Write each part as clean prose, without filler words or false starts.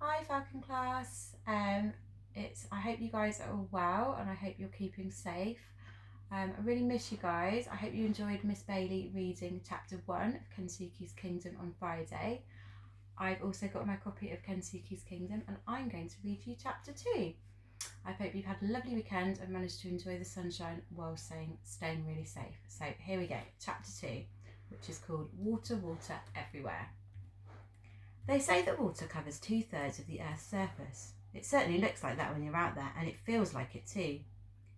Hi Falcon class. I hope you guys are all well and I hope you're keeping safe. I really miss you guys. I hope you enjoyed Miss Bailey reading chapter 1 of Kensuke's Kingdom on Friday. I've also got my copy of Kensuke's Kingdom and I'm going to read you chapter 2. I hope you've had a lovely weekend and managed to enjoy the sunshine while staying really safe. So here we go, chapter 2, which is called Water, Water Everywhere. They say that water covers 2/3 of the Earth's surface. It certainly looks like that when you're out there, and it feels like it too.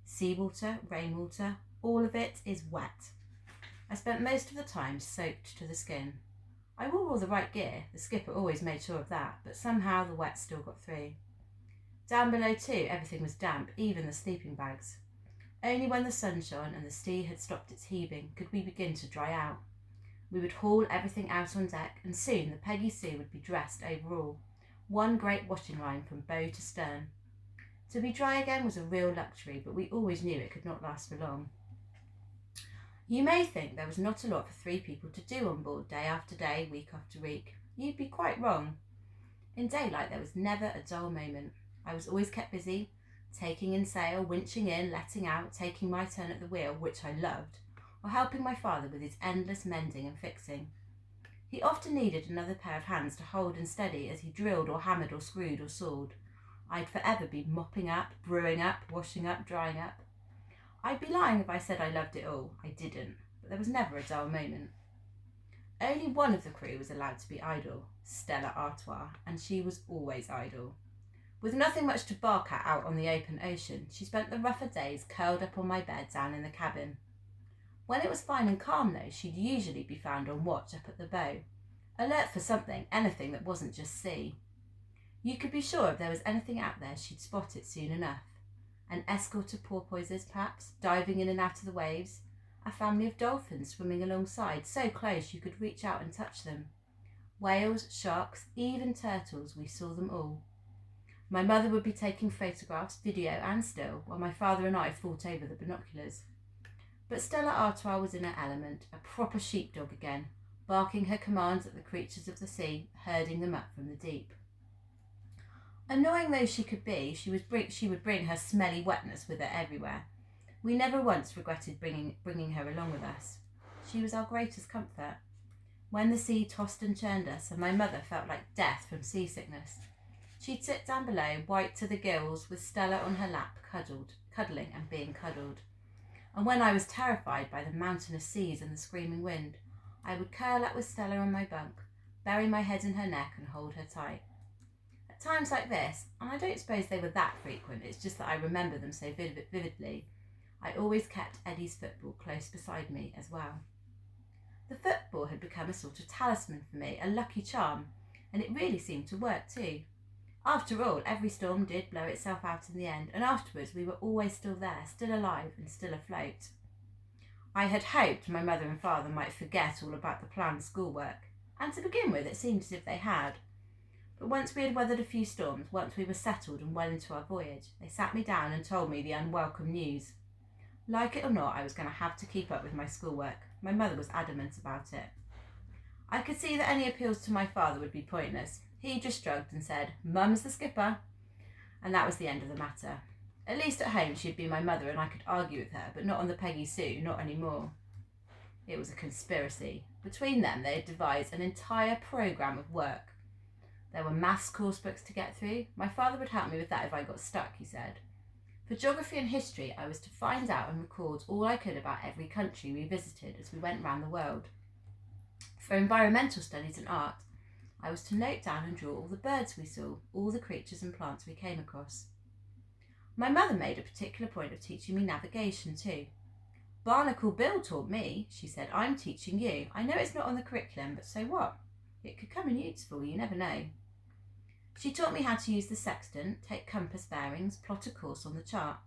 Seawater, rainwater, all of it is wet. I spent most of the time soaked to the skin. I wore all the right gear, the skipper always made sure of that, but somehow the wet still got through. Down below too, everything was damp, even the sleeping bags. Only when the sun shone and the sea had stopped its heaving could we begin to dry out. We would haul everything out on deck, and soon the Peggy Sue would be dressed over all, one great washing line from bow to stern. To be dry again was a real luxury, but we always knew it could not last for long. You may think there was not a lot for 3 people to do on board day after day, week after week. You'd be quite wrong. In daylight there was never a dull moment. I was always kept busy, taking in sail, winching in, letting out, taking my turn at the wheel, which I loved, or helping my father with his endless mending and fixing. He often needed another pair of hands to hold and steady as he drilled or hammered or screwed or sawed. I'd forever be mopping up, brewing up, washing up, drying up. I'd be lying if I said I loved it all. I didn't, but there was never a dull moment. Only one of the crew was allowed to be idle, Stella Artois, and she was always idle. With nothing much to bark at out on the open ocean, she spent the rougher days curled up on my bed down in the cabin. When it was fine and calm, though, she'd usually be found on watch up at the bow, alert for something, anything that wasn't just sea. You could be sure if there was anything out there, she'd spot it soon enough. An escort of porpoises, perhaps, diving in and out of the waves, a family of dolphins swimming alongside, so close you could reach out and touch them. Whales, sharks, even turtles, we saw them all. My mother would be taking photographs, video and still, while my father and I fought over the binoculars. But Stella Artois was in her element, a proper sheepdog again, barking her commands at the creatures of the sea, herding them up from the deep. Annoying though she could be, she would bring her smelly wetness with her everywhere. We never once regretted bringing her along with us. She was our greatest comfort. When the sea tossed and churned us, and my mother felt like death from seasickness, she'd sit down below, white to the gills, with Stella on her lap, cuddling and being cuddled. And when I was terrified by the mountainous seas and the screaming wind, I would curl up with Stella on my bunk, bury my head in her neck and hold her tight. At times like this, and I don't suppose they were that frequent, it's just that I remember them so vividly, I always kept Eddie's football close beside me as well. The football had become a sort of talisman for me, a lucky charm, and it really seemed to work too. After all, every storm did blow itself out in the end, and afterwards we were always still there, still alive and still afloat. I had hoped my mother and father might forget all about the planned schoolwork, and to begin with it seemed as if they had. But once we had weathered a few storms, once we were settled and well into our voyage, they sat me down and told me the unwelcome news. Like it or not, I was going to have to keep up with my schoolwork. My mother was adamant about it. I could see that any appeals to my father would be pointless. He just shrugged and said, "Mum's the skipper," and that was the end of the matter. At least at home she'd be my mother and I could argue with her, but not on the Peggy Sue, not anymore. It was a conspiracy. Between them they had devised an entire programme of work. There were maths course books to get through. My father would help me with that if I got stuck, he said. For geography and history, I was to find out and record all I could about every country we visited as we went round the world. For environmental studies and art, I was to note down and draw all the birds we saw, all the creatures and plants we came across. My mother made a particular point of teaching me navigation too. "Barnacle Bill taught me," she said. "I'm teaching you. I know it's not on the curriculum, but so what? It could come in useful, you never know." She taught me how to use the sextant, take compass bearings, plot a course on the chart.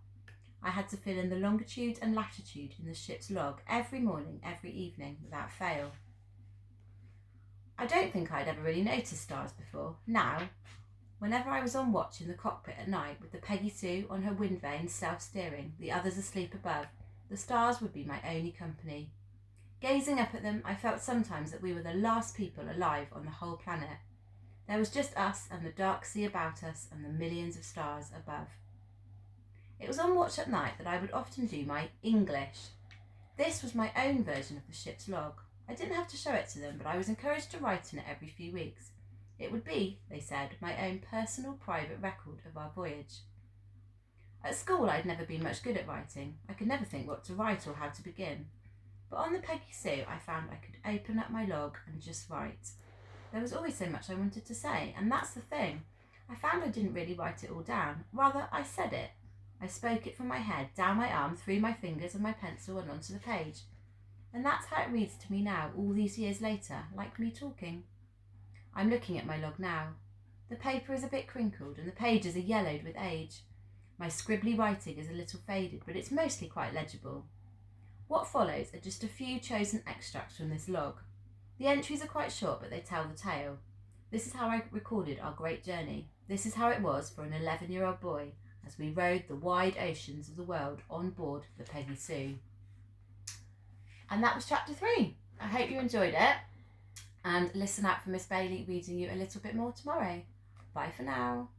I had to fill in the longitude and latitude in the ship's log every morning, every evening, without fail. I don't think I'd ever really noticed stars before. Now, whenever I was on watch in the cockpit at night with the Peggy Sue on her wind vane self-steering, the others asleep above, the stars would be my only company. Gazing up at them, I felt sometimes that we were the last people alive on the whole planet. There was just us and the dark sea about us and the millions of stars above. It was on watch at night that I would often do my English. This was my own version of the ship's log. I didn't have to show it to them, but I was encouraged to write in it every few weeks. It would be, they said, my own personal private record of our voyage. At school I'd never been much good at writing. I could never think what to write or how to begin. But on the Peggy Sue I found I could open up my log and just write. There was always so much I wanted to say, and that's the thing. I found I didn't really write it all down. Rather, I said it. I spoke it from my head, down my arm, through my fingers and my pencil and onto the page. And that's how it reads to me now, all these years later, like me talking. I'm looking at my log now. The paper is a bit crinkled and the pages are yellowed with age. My scribbly writing is a little faded, but it's mostly quite legible. What follows are just a few chosen extracts from this log. The entries are quite short, but they tell the tale. This is how I recorded our great journey. This is how it was for an 11-year-old boy as we rode the wide oceans of the world on board the Peggy Sue. And that was chapter 3. I hope you enjoyed it. And listen out for Miss Bailey reading you a little bit more tomorrow. Bye for now.